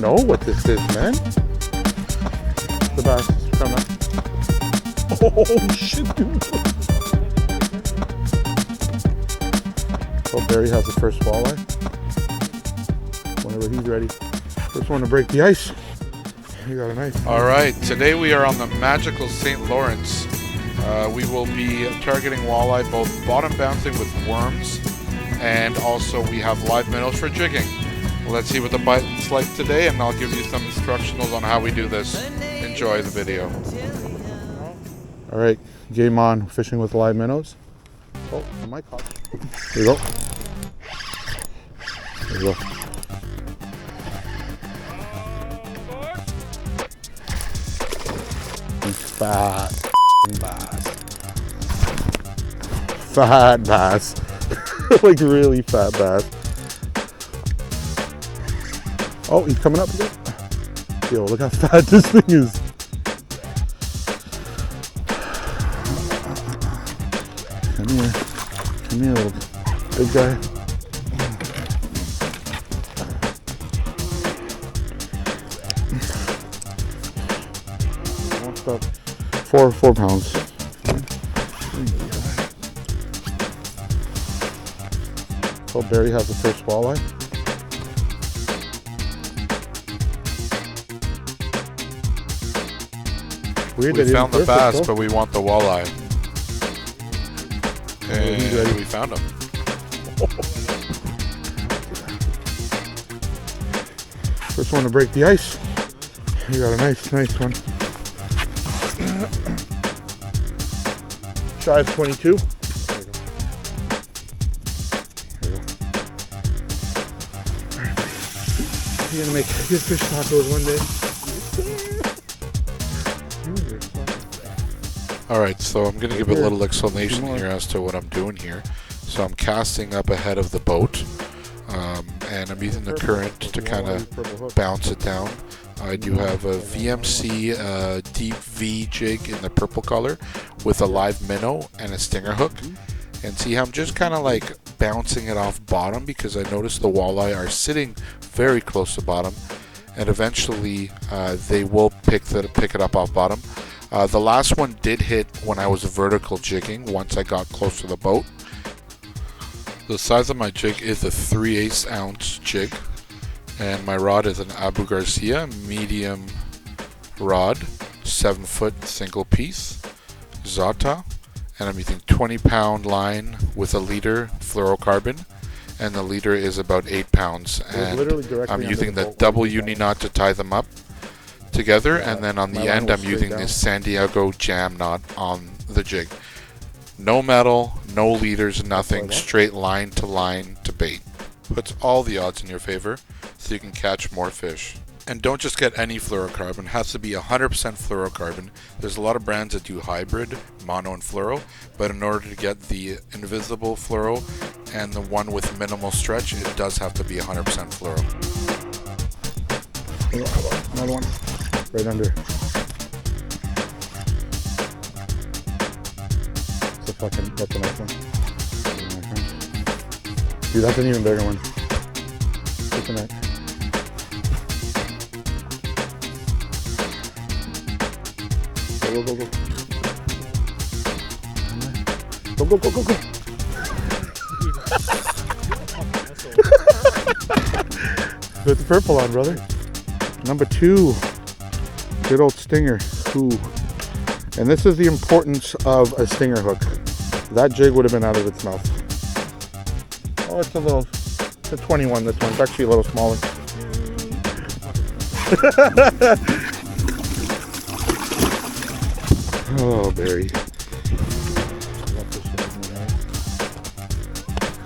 don't know what this is, man. The bass is coming. Oh, shit, dude. Oh, Barry has the first walleye. Whenever he's ready. First one to break the ice. You got a nice. All right, today we are on the magical St. Lawrence. We will be targeting walleye, both bottom bouncing with worms, and also we have live minnows for jigging. Let's see what the bite's like today, and I'll give you some instructionals on how we do this. Enjoy the video. All right, game on. Fishing with live minnows. Oh, I might caught. There you go. There you go. Fat bass. Fat bass. Like really fat bass. Oh, he's coming up again. Yo, look how fat this thing is. Come here. Come here, little big guy. Won't stop. 4 pounds. So Barry has the first walleye. Weird, we found the bass, but we want the walleye. And we found him. First one to break the ice. You got a nice one. Shy of 22. There you go. You're gonna make good fish tacos one day. Alright, so I'm going to give a little explanation here as to what I'm doing here. So I'm casting up ahead of the boat, and I'm using the current to kind of bounce it down. I do have a VMC deep V jig in the purple color with a live minnow and a stinger hook. And see how I'm just kind of like bouncing it off bottom, because I noticed the walleye are sitting very close to bottom, and eventually they will pick it up off bottom. The last one did hit when I was vertical jigging once I got close to the boat. The size of my jig is a 3/8 ounce jig, and my rod is an Abu Garcia medium rod, 7-foot single piece, Zata, and I'm using 20-pound line with a leader fluorocarbon, and the leader is about 8 pounds, and I'm using the double uni knot to tie them up together, and then on the end I'm using this San Diego jam knot on the jig. No metal, no leaders, nothing, straight line to bait. Puts all the odds in your favor so you can catch more fish. And don't just get any fluorocarbon, it has to be 100% fluorocarbon. There's a lot of brands that do hybrid, mono and fluoro, but in order to get the invisible fluoro and the one with minimal stretch, it does have to be 100% fluoro. Another one. Right under. That's a nice one. Dude, that's an even bigger one. Look at that. Go. Go. Put the purple on, brother. Number 2. Good old stinger. Ooh. And this is the importance of a stinger hook. That jig would have been out of its mouth. Oh, it's a 21, this one. It's actually a little smaller. Oh, Barry.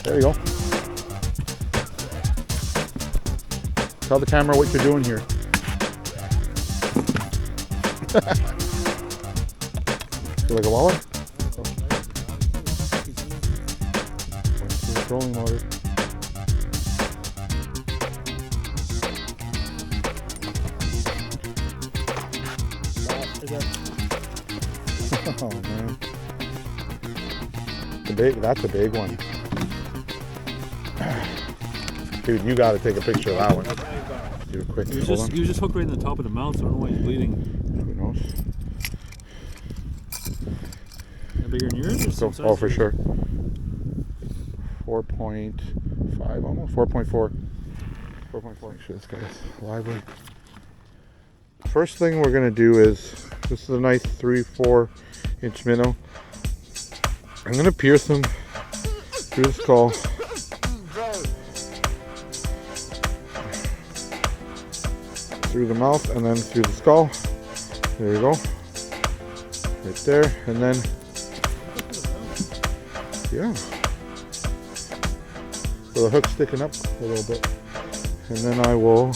There you go. Tell the camera what you're doing here. Feel like a walleye? Trolling motor. Oh man. That's a big one. Dude, you gotta take a picture of that one. Do a quick. He was just hooked right in the top of the mouth, so I don't know why he's bleeding. Who knows? Bigger than yours? So, oh, for sure. 4.5 almost. 4.4. 4.4. Make sure this guy's lively. First thing we're gonna do is, this is a nice 3-4 inch minnow. I'm gonna pierce him through the skull. Through the mouth and then through the skull. There you go. Right there. And then, yeah. So the hook's sticking up a little bit. And then I will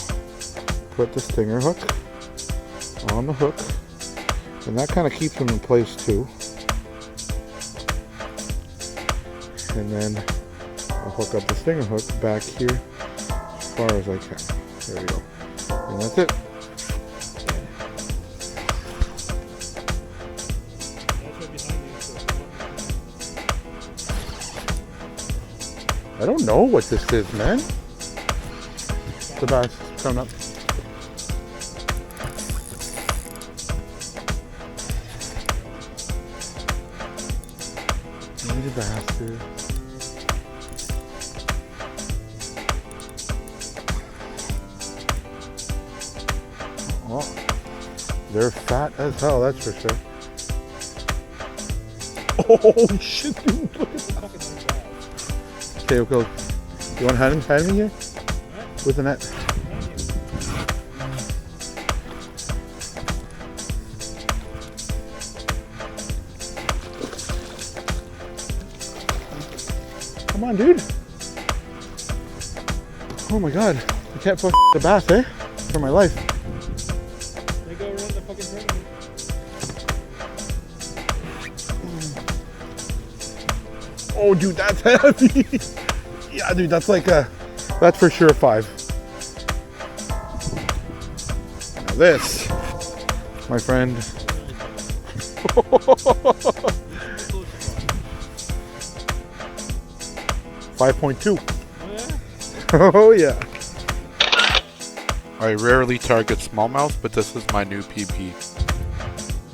put the stinger hook on the hook. And that kind of keeps him in place too. And then I'll hook up the stinger hook back here as far as I can. There we go. And that's it. I don't know what this is, man. The bass is coming up. You bastard. Oh, they're fat as hell, that's for sure. Oh shit, dude, look at that. Okay, okay. You want to hand me here? With the net. Come on, dude. Oh my god. I can't fuck the bass, eh? For my life. They go around the fucking tournament. Oh, dude, that's heavy. Yeah, dude, that's like that's for sure 5. Now this, my friend. 5.2. Oh yeah. I rarely target smallmouth, but this is my new PP.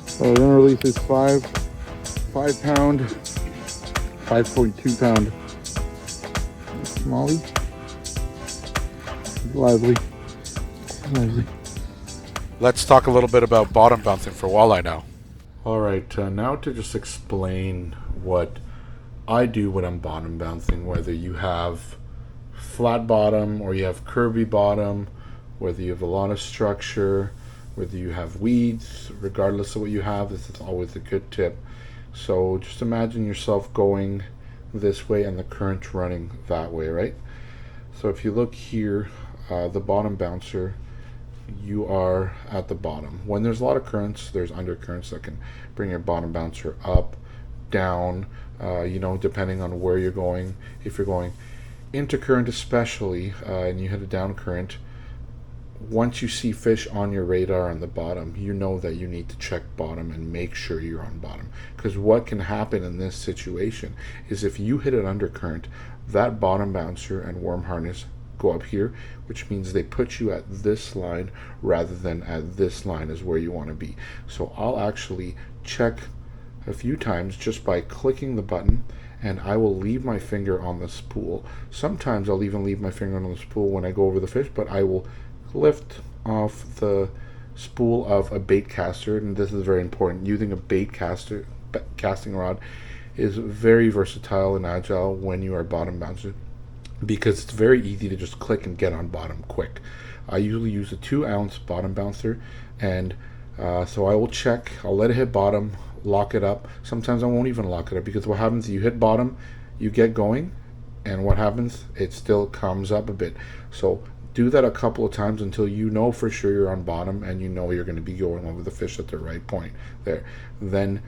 So we're gonna release this 5 pound, 5.2 pound smallie. Lively. Let's talk a little bit about bottom bouncing for walleye now. Alright, now to just explain what I do when I'm bottom bouncing, whether you have flat bottom or you have curvy bottom, whether you have a lot of structure, whether you have weeds, regardless of what you have, this is always a good tip. So just imagine yourself going this way and the current running that way, right? So if you look here, the bottom bouncer, you are at the bottom. When there's a lot of currents, there's undercurrents that can bring your bottom bouncer up, down, you know, depending on where you're going. If you're going into current especially, and you hit a down current, once you see fish on your radar on the bottom, you know that you need to check bottom and make sure you're on bottom. Because what can happen in this situation is if you hit an undercurrent, that bottom bouncer and worm harness go up here, which means they put you at this line rather than at this line is where you want to be. So I'll actually check a few times just by clicking the button, and I will leave my finger on the spool. Sometimes I'll even leave my finger on the spool when I go over the fish, but I will lift off the spool of a bait caster, and this is very important. Using a bait casting rod is very versatile and agile when you are bottom bouncer, because it's very easy to just click and get on bottom quick. I usually use a 2-ounce bottom bouncer, and so I will check, I'll let it hit bottom, lock it up. Sometimes I won't even lock it up, because what happens is you hit bottom, you get going, and what happens, it still comes up a bit. So do that a couple of times until you know for sure you're on bottom and you know you're going to be going over the fish at the right point there. Then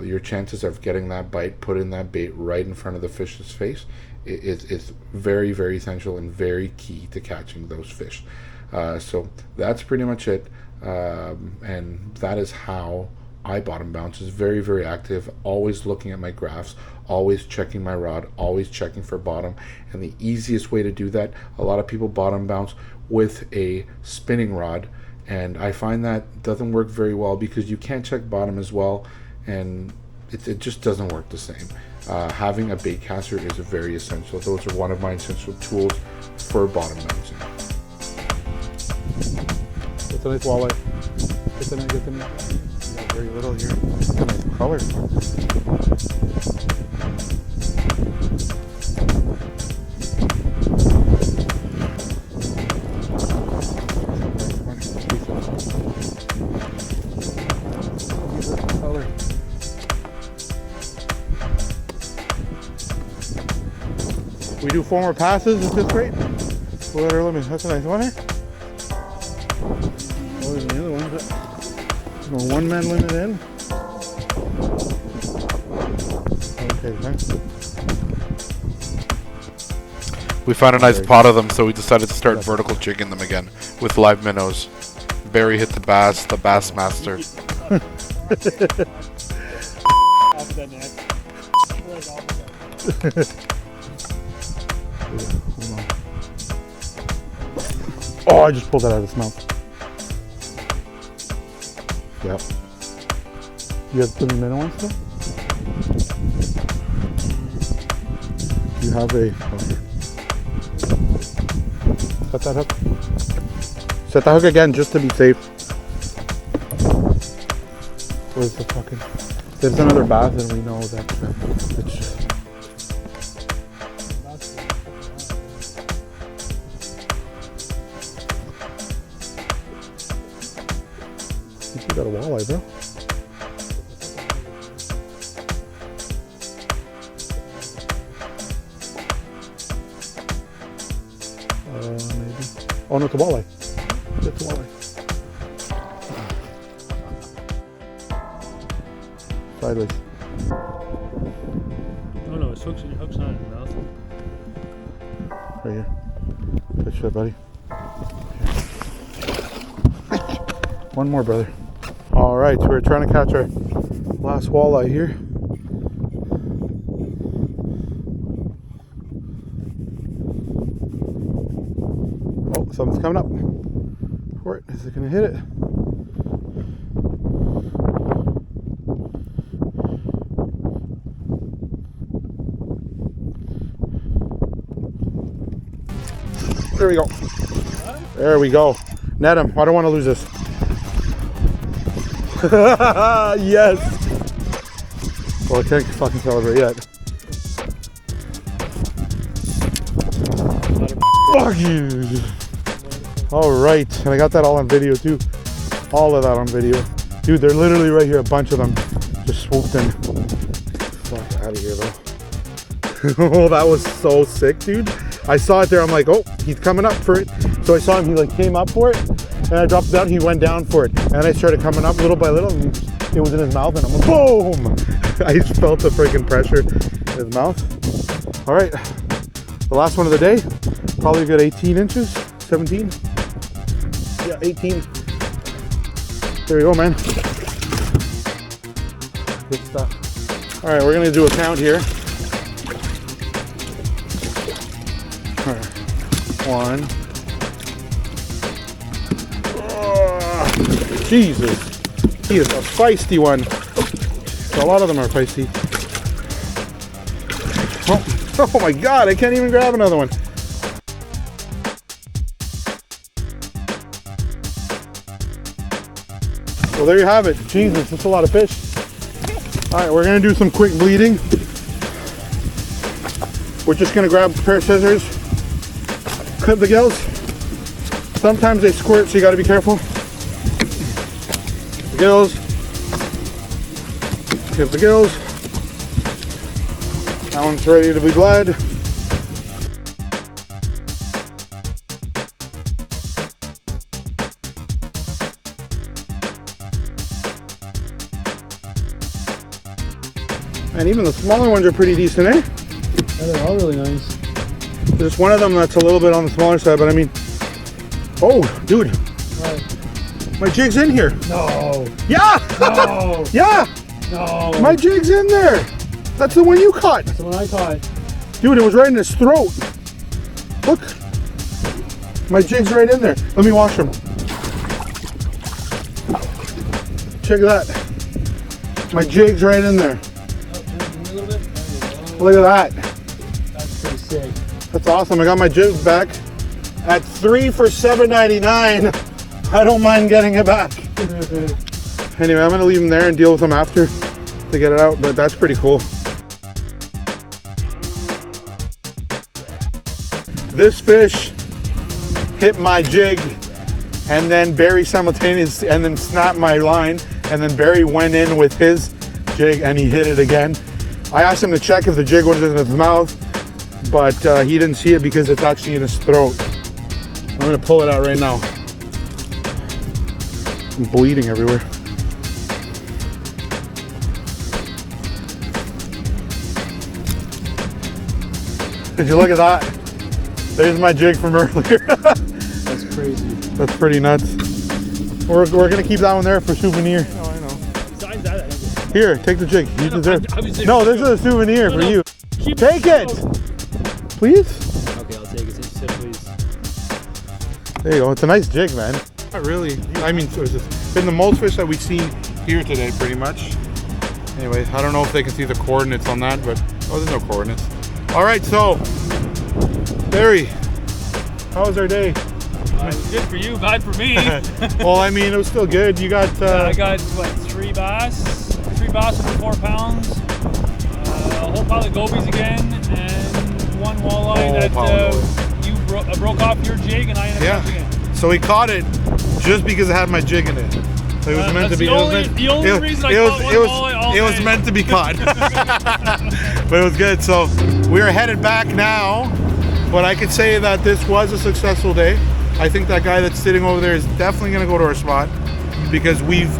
your chances of getting that bite, putting that bait right in front of the fish's face, is very, very essential and very key to catching those fish. So that's pretty much it, and that is how I bottom bounce. Is very, very active, always looking at my graphs, always checking my rod, always checking for bottom. And the easiest way to do that, a lot of people bottom bounce with a spinning rod, and I find that doesn't work very well because you can't check bottom as well, and it just doesn't work the same. Having a bait caster is very essential. Those are one of my essential tools for bottom mounting. It's a nice walleye. Get the net. Yeah, very little here. Nice color. We do 4 more passes at this rate. What are our limits? That's a nice one, eh? Oh, there's the other one. But no 1-man limit in. Okay, thanks. We found a nice pot of them, so we decided to start vertical jigging them again with live minnows. Barry hit the bass master. Off the net. Oh, I just pulled that out of his mouth. Yep. You have 3 minute ones still? You have a... Okay. Set that hook. Set that hook again just to be safe. Where's the fucking... There's another bass and we know that it's just... You got a walleye, bro. Maybe. Oh no, it's a walleye. It's a walleye. Sideways. Oh no, his hook's not in his mouth. Right here. Good shit, buddy. One more, brother. All right, so we're trying to catch our last walleye here. Oh, something's coming up for it. Is it going to hit it? There we go. There we go. Net him. I don't want to lose this. Yes. Well, I can't fucking celebrate yet. Fuck you. All right, and I got that all on video too. All of that on video, dude. They're literally right here. A bunch of them just swooped in. Fuck out of here, though. Oh, that was so sick, dude. I saw it there. I'm like, oh, he's coming up for it. So I saw him. He like came up for it. And I dropped it down, he went down for it. And I started coming up little by little, and it was in his mouth, and I'm like, boom! I just felt the freaking pressure in his mouth. All right, the last one of the day, probably a good 18 inches, 17. Yeah, 18. There you go, man. Good stuff. All right, we're gonna do a count here. All right. 1. Jesus, he is a feisty one. A lot of them are feisty. Oh my God, I can't even grab another one. Well, there you have it. Jesus, that's a lot of fish. All right, we're gonna do some quick bleeding. We're just gonna grab a pair of scissors, clip the gills. Sometimes they squirt, so you gotta be careful. Gills, clip the gills. That one's ready to be bled. And even the smaller ones are pretty decent, eh? Yeah, they're all really nice. There's one of them that's a little bit on the smaller side, but I mean, oh, dude. Right. My jig's in here. No. Yeah! No. Yeah! No. My jig's in there. That's the one you caught. That's the one I caught. Dude, it was right in his throat. Look. My jig's right in there. Let me wash them. Check that. My jig's right in there. Look at that. That's pretty sick. That's awesome. I got my jigs back at 3 for $7.99. I don't mind getting it back. Anyway, I'm gonna leave them there and deal with them after to get it out, but that's pretty cool. This fish hit my jig and then Barry simultaneously, and then snapped my line, and then Barry went in with his jig and he hit it again. I asked him to check if the jig was in his mouth, but he didn't see it because it's actually in his throat. I'm gonna pull it out right now. I'm bleeding everywhere. Did you look at that? There's my jig from earlier. That's crazy. That's pretty nuts. We're gonna keep that one there for souvenir. No, I know. Besides that, Here, take the jig. You deserve. obviously- No, this is a souvenir for you. Keep Take it, please. Okay, I'll take it. Since you said please. There you go. It's a nice jig, man. Not really. I mean, it's been the most fish that we've seen here today, pretty much. Anyway, I don't know if they can see the coordinates on that, but oh, there's no coordinates. All right, so Barry, how was our day? It was good for you, bad for me. Well, I mean, it was still good. You got. I got what, 3 bass over 4 pounds, a whole pile of gobies again, and 1 walleye that you broke off your jig and I ended up catching it. So he caught it just because it had my jig in it. So it was meant to be. The only reason I caught one walleye all It was day. meant to be caught. But it was good. So we are headed back now. But I could say that this was a successful day. I think that guy that's sitting over there is definitely going to go to our spot because we've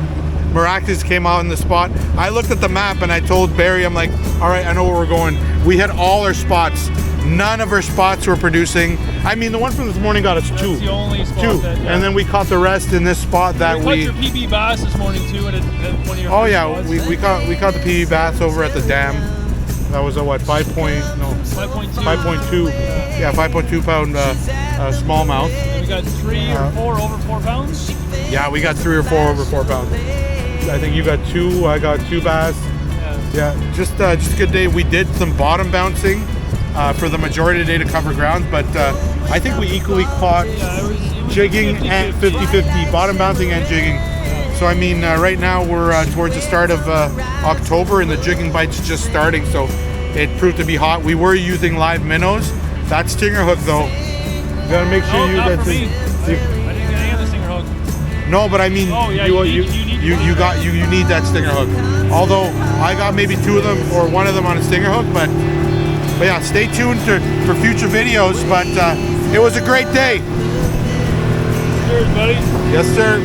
miraculously came out in the spot. I looked at the map and I told Barry, I'm like, all right, I know where we're going. We had all our spots. None of our spots were producing. I mean, the one from this morning got us 2. That's the only spot 2. that, And then we caught the rest in this spot that we caught your PB bass this morning too at one of your Oh first yeah, spots. we caught the PB bass over at the dam. That was a what, 5.2? 5.2. Yeah, 5.2 pound smallmouth. And we got 3 or 4 over 4 pounds. Yeah, we got 3 or 4 over 4 pounds. I think you got 2. I got 2 bass. Yeah, just a good day. We did some bottom bouncing for the majority of the day to cover ground, but I think we equally caught It was jigging and 50-50, bottom bouncing and jigging. So I mean, right now we're towards the start of October and the jigging bite's just starting, so it proved to be hot. We were using live minnows. That stinger hook though, you gotta make sure you not use for me. that. I didn't get any of the stinger hook. No, but I mean, Oh, yeah, you you need that stinger hook. Although I got maybe 2 of them or 1 of them on a stinger hook, but yeah, stay tuned for future videos. But it was a great day. Cheers, buddy. Yes, sir.